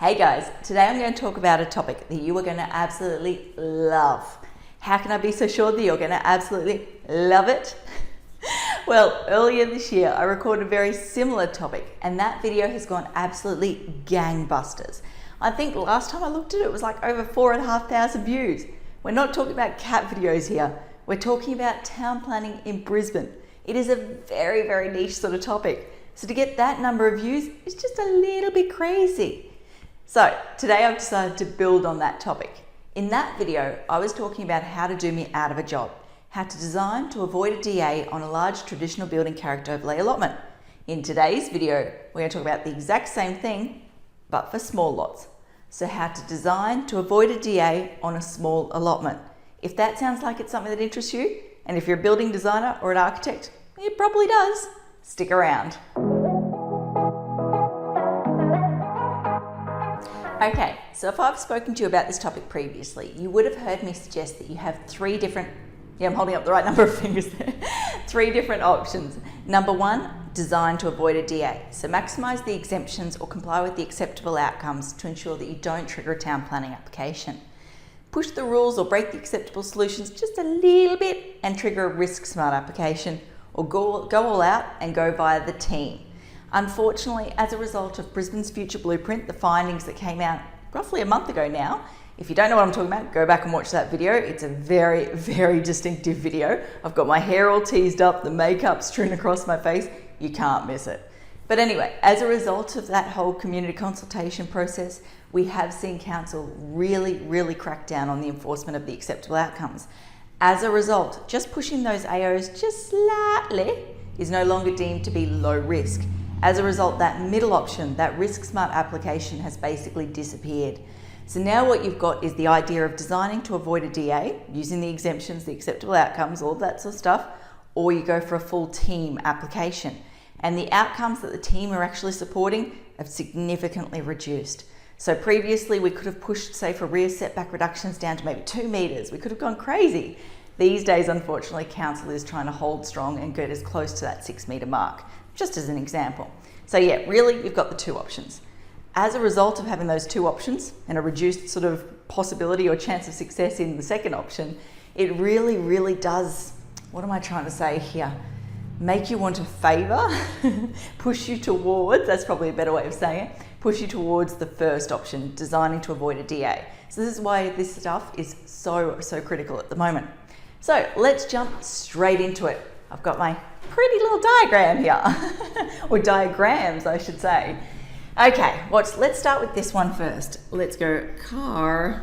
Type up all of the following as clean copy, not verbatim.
Hey guys, today I'm going to talk about a topic that you are going to absolutely love. How can I be so sure that you're going to absolutely love it? Well, earlier this year I recorded a very similar topic and that video has gone absolutely gangbusters. I think last time I looked at it, it was like over 4,500 views. We're not talking about cat videos here. We're talking about town planning in Brisbane. It is a very, very niche sort of topic. So to get that number of views is just a little bit crazy. So today I've decided to build on that topic. In that video, I was talking about how to do me out of a job, how to design to avoid a DA on a large traditional building character overlay allotment. In today's video, we're going to talk about the exact same thing, but for small lots. So how to design to avoid a DA on a small allotment. If that sounds like it's something that interests you, and if you're a building designer or an architect, it probably does. Stick around. Okay, so if I've spoken to you about this topic previously, you would have heard me suggest that you have three different, I'm holding up the right number of fingers there, three different options. Number one, design to avoid a DA. So maximize the exemptions or comply with the acceptable outcomes to ensure that you don't trigger a town planning application. Push the rules or break the acceptable solutions just a little bit and trigger a risk smart application, or go all out and go via the team. Unfortunately, as a result of Brisbane's Future Blueprint, the findings that came out roughly a month ago now, if you don't know what I'm talking about, go back and watch that video. It's a very, very distinctive video. I've got my hair all teased up, the makeup strewn across my face. You can't miss it. But anyway, as a result of that whole community consultation process, we have seen council really crack down on the enforcement of the acceptable outcomes. As a result, just pushing those AOs just slightly is no longer deemed to be low risk. As a result, that middle option, that risk smart application, has basically disappeared. So now what you've got is the idea of designing to avoid a DA, using the exemptions, the acceptable outcomes, all of that sort of stuff, or you go for a full team application. And the outcomes that the team are actually supporting have significantly reduced. So previously we could have pushed, say, for rear setback reductions down to maybe 2 metres. We could have gone crazy. These days, unfortunately, council is trying to hold strong and get as close to that 6 metre mark, just as an example. So yeah, really, you've got the two options. As a result of having those two options and a reduced sort of possibility or chance of success in the second option, it really does, what am I trying to say here? Make you want to favour, push you towards, that's probably a better way of saying it, push you towards the first option, designing to avoid a DA. So this is why this stuff is so critical at the moment. So let's jump straight into it. I've got my pretty little diagram here, or diagrams I should say. Okay, let's start with this one first. Let's go carport,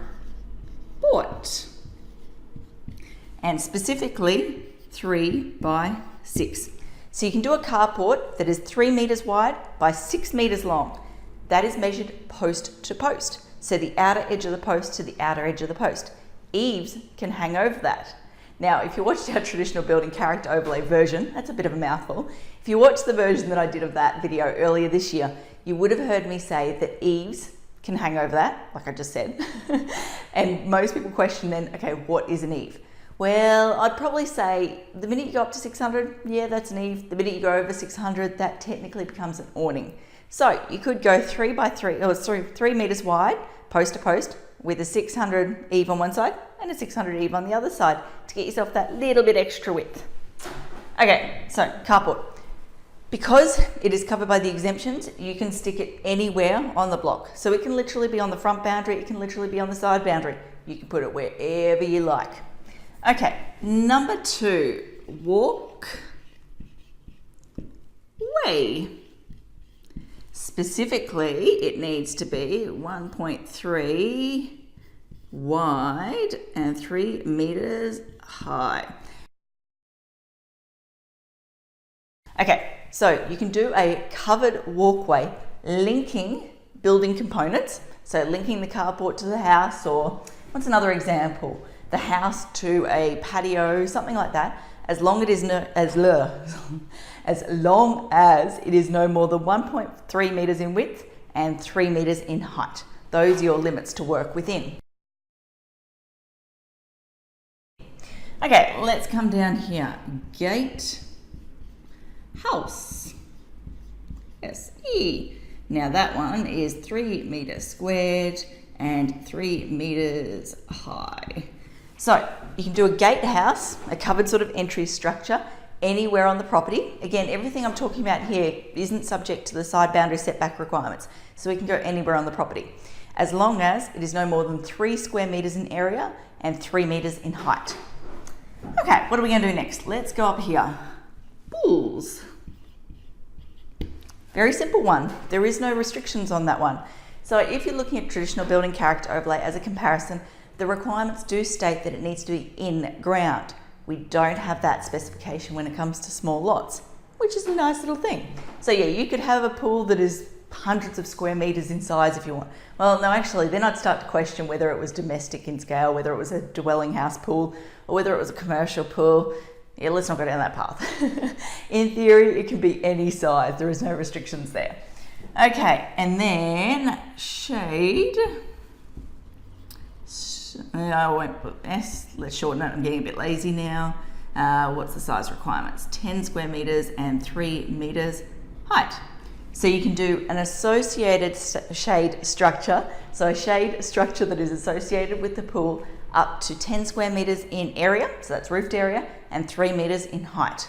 and specifically 3 by 6. So you can do a carport that is 3 metres wide by 6 metres long. That is measured post to post. So the outer edge of the post to the outer edge of the post. Eaves can hang over that. Now, if you watched our traditional building character overlay version, that's a bit of a mouthful. If you watched the version that I did of that video earlier this year, you would have heard me say that eaves can hang over that, like I just said. And most people question then, okay, what is an eave? Well, I'd probably say the minute you go up to 600, yeah, that's an eave. The minute you go over 600, that technically becomes an awning. So you could go 3 by 3, or sorry, 3 metres wide, post to post, with a 600 eave on one side and a 600 eave on the other side to get yourself that little bit extra width. Okay, so carport. Because it is covered by the exemptions, you can stick it anywhere on the block. So it can literally be on the front boundary, it can literally be on the side boundary. You can put it wherever you like. Okay, number 2, walkway. Specifically, it needs to be 1.3 wide and 3 metres high. Okay, so you can do a covered walkway linking building components. So linking the carport to the house, or what's another example? The house to a patio, something like that, as long as it is no more than 1.3 metres in width and 3 metres in height. Those are your limits to work within. Okay, let's come down here. Gate, house, SE. Now that one is 3 meters squared and 3 meters high. So you can do a gatehouse, a covered sort of entry structure, anywhere on the property. Again, everything I'm talking about here isn't subject to the side boundary setback requirements, so we can go anywhere on the property, as long as it is no more than 3 square meters in area and 3 meters in height. Okay, what are we going to do next? Let's go up here. Pools. Very simple one. There is no restrictions on that one. So if you're looking at traditional building character overlay as a comparison, the requirements do state that it needs to be in ground. We don't have that specification when it comes to small lots, which is a nice little thing. So yeah, you could have a pool that is hundreds of square meters in size if you want. Well, no, actually, then I'd start to question whether it was domestic in scale, whether it was a dwelling house pool, or whether it was a commercial pool. Yeah, let's not go down that path. In theory, it can be any size. There is no restrictions there. Okay, and then shade. I won't put S, let's shorten it, I'm getting a bit lazy now. What's the size requirements? 10 square meters and 3 meters height. So you can do an associated shade structure, so a shade structure that is associated with the pool up to 10 square meters in area, so that's roofed area, and 3 meters in height.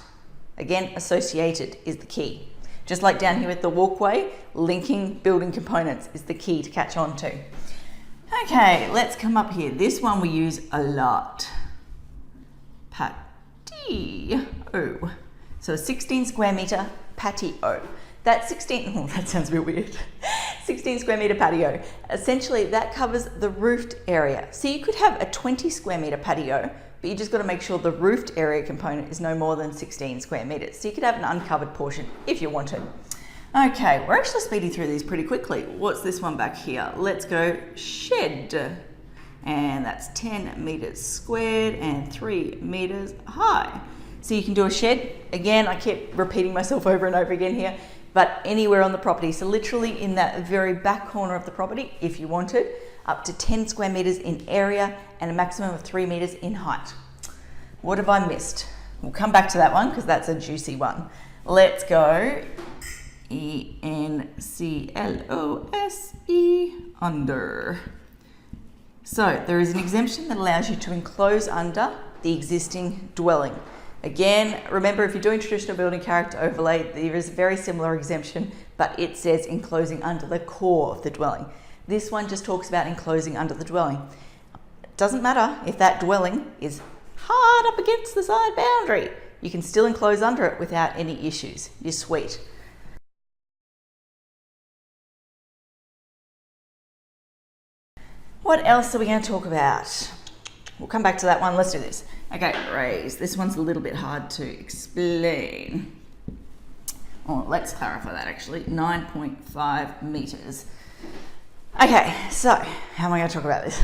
Again, associated is the key. Just like down here with the walkway, linking building components is the key to catch on to. Okay, let's come up here. This one we use a lot. Patio. So a 16 square meter patio. That 16, oh, that sounds a bit weird. 16 square meter patio. Essentially, that covers the roofed area. So you could have a 20 square meter patio, but you just got to make sure the roofed area component is no more than 16 square meters. So you could have an uncovered portion if you wanted. Okay, we're actually speeding through these pretty quickly. What's this one back here? Let's go shed. And that's 10 meters squared and 3 meters high. So you can do a shed. Again, I keep repeating myself over and over again here, but anywhere on the property. So literally in that very back corner of the property, if you wanted, up to 10 square meters in area and a maximum of 3 meters in height. What have I missed? We'll come back to that one because that's a juicy one. Let's go ENCLOSE under. So there is an exemption that allows you to enclose under the existing dwelling. Again, remember, if you're doing traditional building character overlay, there is a very similar exemption, but it says enclosing under the core of the dwelling. This one just talks about enclosing under the dwelling. It doesn't matter if that dwelling is hard up against the side boundary. You can still enclose under it without any issues. You're sweet. What else are we going to talk about? We'll come back to that one. Let's do this. Okay, raise. This one's a little bit hard to explain. Oh, let's clarify that actually. 9.5 meters. Okay, so how am I going to talk about this?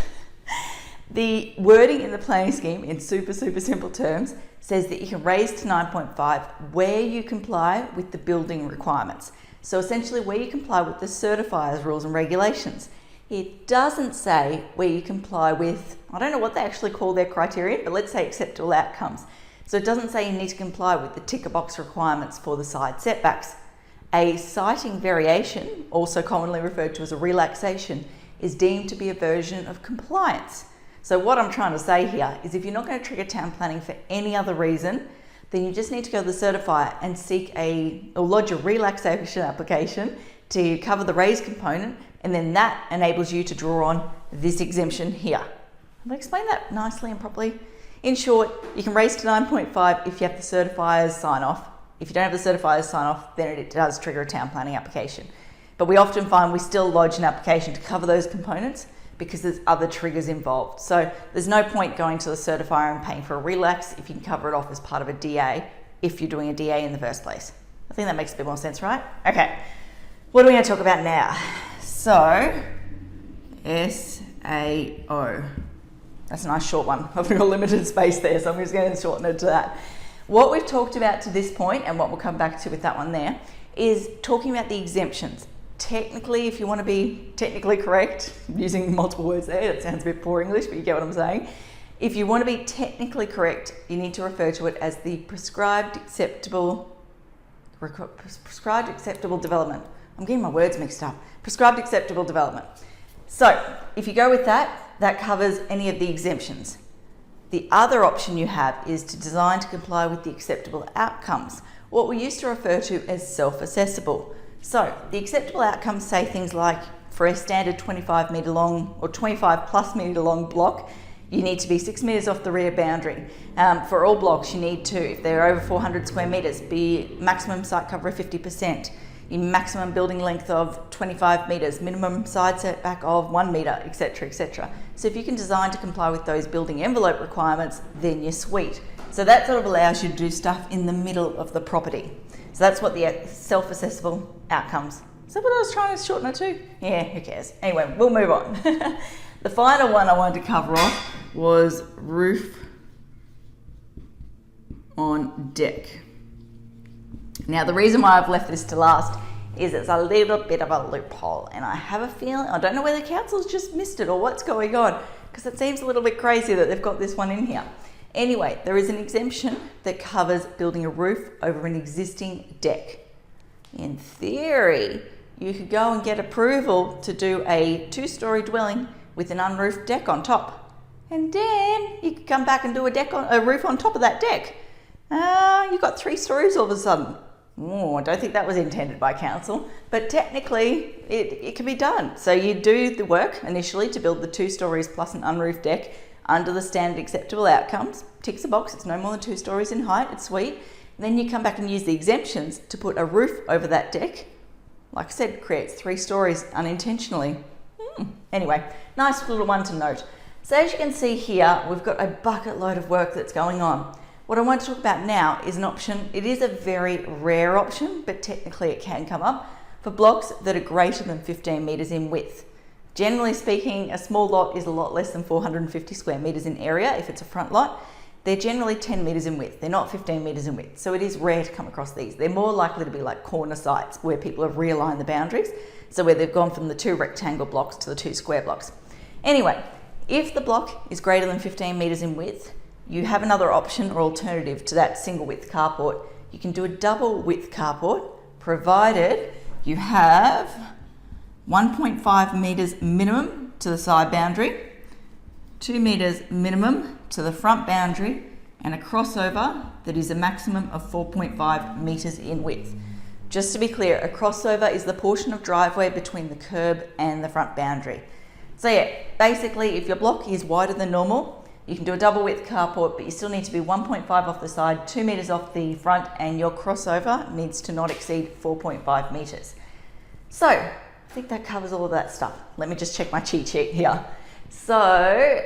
The wording in the planning scheme in super simple terms says that you can raise to 9.5 where you comply with the building requirements. So essentially where you comply with the certifier's rules and regulations. It doesn't say where you comply with, I don't know what they actually call their criteria, but let's say acceptable outcomes. So it doesn't say you need to comply with the ticker box requirements for the side setbacks. A siting variation, also commonly referred to as a relaxation, is deemed to be a version of compliance. So what I'm trying to say here is if you're not going to trigger town planning for any other reason, then you just need to go to the certifier and lodge a relaxation application to cover the raised component, and then that enables you to draw on this exemption here. Have I explained that nicely and properly? In short, you can raise to 9.5 if you have the certifier's sign off. If you don't have the certifier's sign off, then it does trigger a town planning application. But we often find we still lodge an application to cover those components because there's other triggers involved. So there's no point going to the certifier and paying for a relax if you can cover it off as part of a DA if you're doing a DA in the first place. I think that makes a bit more sense, right? Okay, what are we going to talk about now? So, SAO. That's a nice short one. I've got limited space there, so I'm just going to shorten it to that. What we've talked about to this point, and what we'll come back to with that one there, is talking about the exemptions. Technically, if you want to be technically correct, I'm using multiple words there, that sounds a bit poor English, but you get what I'm saying. If you want to be technically correct, you need to refer to it as the prescribed acceptable development, I'm getting my words mixed up. Prescribed acceptable development. So if you go with that, that covers any of the exemptions. The other option you have is to design to comply with the acceptable outcomes, what we used to refer to as self-assessable. So the acceptable outcomes say things like, for a standard 25 metre long or 25 plus metre long block, you need to be 6 metres off the rear boundary. For all blocks, you need to, if they're over 400 square metres, be maximum site cover of 50%, your maximum building length of 25 metres, minimum side setback of 1 metre, etc., etc. So if you can design to comply with those building envelope requirements, then you're sweet. So that sort of allows you to do stuff in the middle of the property. So that's what the self-assessable outcomes. Is that what I was trying to shorten it to? Yeah, who cares? Anyway, we'll move on. The final one I wanted to cover off was roof on deck. Now, the reason why I've left this to last is it's a little bit of a loophole, and I have a feeling, I don't know whether council's just missed it or what's going on, because it seems a little bit crazy that they've got this one in here. Anyway, there is an exemption that covers building a roof over an existing deck. In theory, you could go and get approval to do a 2-story dwelling with an unroofed deck on top. And then you could come back and do a roof on top of that deck. You've got 3 stories all of a sudden. I don't think that was intended by council, but technically it can be done. So you do the work initially to build the 2 stories plus an unroofed deck under the standard acceptable outcomes. Ticks a box, it's no more than 2 stories in height, it's sweet. Then you come back and use the exemptions to put a roof over that deck. Like I said, creates 3 stories unintentionally. Anyway, nice little one to note. So as you can see here, we've got a bucket load of work that's going on. What I want to talk about now is an option. It is a very rare option, but technically it can come up for blocks that are greater than 15 metres in width. Generally speaking, a small lot is a lot less than 450 square metres in area if it's a front lot. They're generally 10 metres in width. They're not 15 metres in width. So it is rare to come across these. They're more likely to be like corner sites where people have realigned the boundaries. So where they've gone from the 2 rectangle blocks to the 2 square blocks. Anyway, if the block is greater than 15 metres in width, you have another option or alternative to that single width carport. You can do a double width carport, provided you have 1.5 metres minimum to the side boundary, 2 metres minimum to the front boundary, and a crossover that is a maximum of 4.5 metres in width. Just to be clear, a crossover is the portion of driveway between the curb and the front boundary. So yeah, basically if your block is wider than normal, you can do a double width carport, but you still need to be 1.5 off the side, 2 metres off the front, and your crossover needs to not exceed 4.5 metres. So I think that covers all of that stuff. Let me just check my cheat sheet here. So,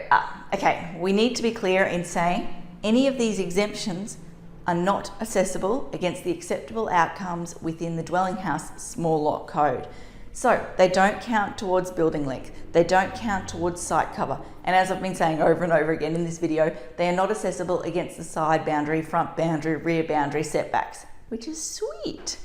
okay, we need to be clear in saying any of these exemptions are not assessable against the acceptable outcomes within the dwelling house small lot code. So they don't count towards building length, they don't count towards site cover, and as I've been saying over and over again in this video, they are not assessable against the side boundary, front boundary, rear boundary setbacks, which is sweet.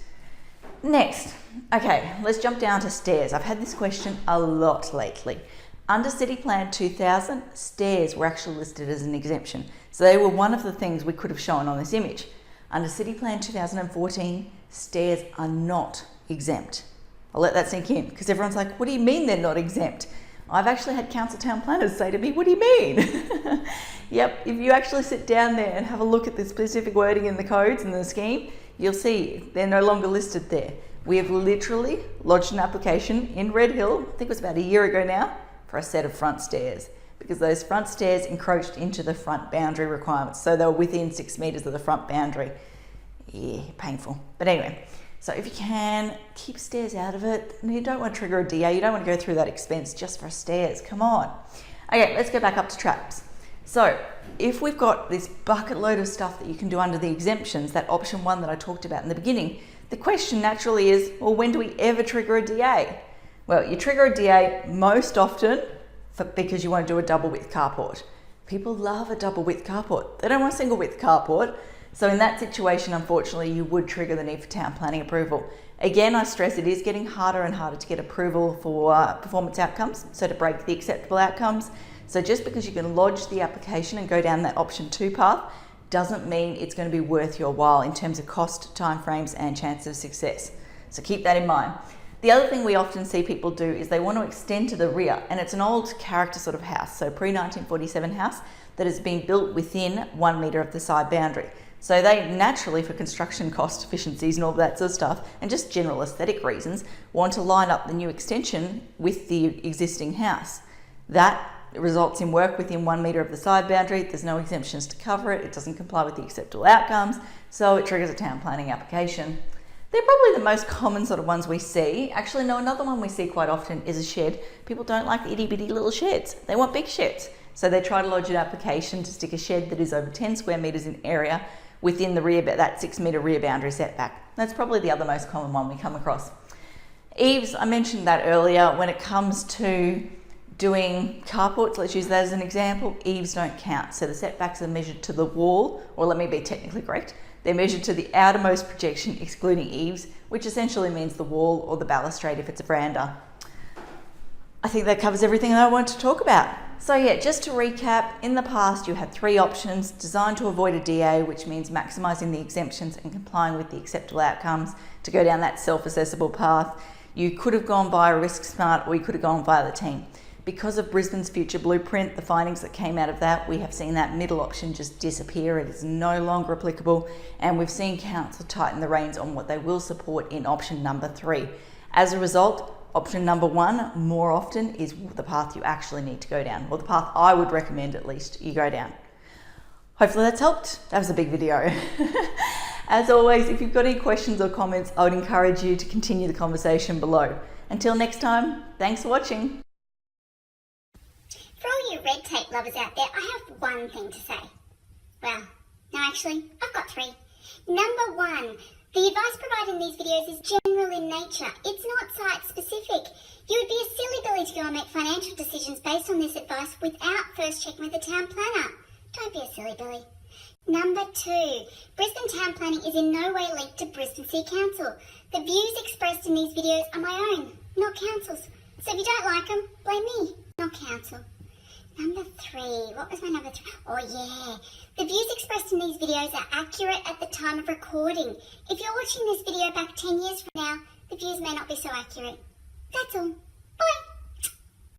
Next, okay, let's jump down to stairs. I've had this question a lot lately. Under City Plan 2000, stairs were actually listed as an exemption. So they were one of the things we could have shown on this image. Under City Plan 2014, stairs are not exempt. I'll let that sink in, because everyone's like, what do you mean they're not exempt? I've actually had council town planners say to me, what do you mean? Yep, if you actually sit down there and have a look at the specific wording in the codes and the scheme, you'll see they're no longer listed there. We have literally lodged an application in Red Hill, I think it was about a year ago now, for a set of front stairs, because those front stairs encroached into the front boundary requirements. So they were within 6 metres of the front boundary. Yeah, painful. But anyway, so if you can, keep stairs out of it. You don't want to trigger a DA, you don't want to go through that expense just for stairs, come on. Okay, let's go back up to traps. So if we've got this bucket load of stuff that you can do under the exemptions, that option 1 that I talked about in the beginning, the question naturally is, well, when do we ever trigger a DA? Well, you trigger a DA most often because you want to do a double width carport. People love a double width carport. They don't want a single width carport. So in that situation, unfortunately, you would trigger the need for town planning approval. Again, I stress it is getting harder and harder to get approval for performance outcomes, so to break the acceptable outcomes. So just because you can lodge the application and go down that option 2 path doesn't mean it's going to be worth your while in terms of cost, timeframes, and chance of success. So keep that in mind. The other thing we often see people do is they want to extend to the rear, and it's an old character sort of house, so pre-1947 house that has been built within 1 metre of the side boundary. So they naturally, for construction cost efficiencies and all that sort of stuff, and just general aesthetic reasons, want to line up the new extension with the existing house. That results in work within 1 metre of the side boundary. There's no exemptions to cover it. It doesn't comply with the acceptable outcomes, so it triggers a town planning application. They're probably the most common sort of ones we see. Actually, no, another one we see quite often is a shed. People don't like the itty bitty little sheds. They want big sheds. So they try to lodge an application to stick a shed that is over 10 square metres in area within the rear, that 6 metre rear boundary setback. That's probably the other most common one we come across. Eaves, I mentioned that earlier. When it comes to doing carports, let's use that as an example, eaves don't count. So the setbacks are measured to the wall, or let me be technically correct, they're measured to the outermost projection excluding eaves, which essentially means the wall or the balustrade if it's a veranda. I think that covers everything that I want to talk about. So yeah, just to recap, in the past you had 3 options: designed to avoid a DA, which means maximising the exemptions and complying with the acceptable outcomes to go down that self-assessable path. You could have gone via Risk Smart, or you could have gone via the team. Because of Brisbane's future blueprint, the findings that came out of that, we have seen that middle option just disappear. It is no longer applicable, and we've seen council tighten the reins on what they will support in option number 3. As a result, option number 1 more often is the path you actually need to go down, or the path I would recommend at least you go down. Hopefully that's helped. That was a big video. As always, if you've got any questions or comments, I would encourage you to continue the conversation below. Until next time, thanks for watching. For all you red tape lovers out there, I have one thing to say. Well, no, actually, I've got 3. Number 1, the advice provided in these videos is general in nature. It's not site-specific. You would be a silly Billy to go and make financial decisions based on this advice without first checking with the town planner. Don't be a silly Billy. Number 2, Brisbane town planning is in no way linked to Brisbane City Council. The views expressed in these videos are my own, not council's. So if you don't like them, blame me, not council. Number 3, what was my number 3? Oh yeah, the views expressed in these videos are accurate at the time of recording. If you're watching this video back 10 years from now, the views may not be so accurate. That's all.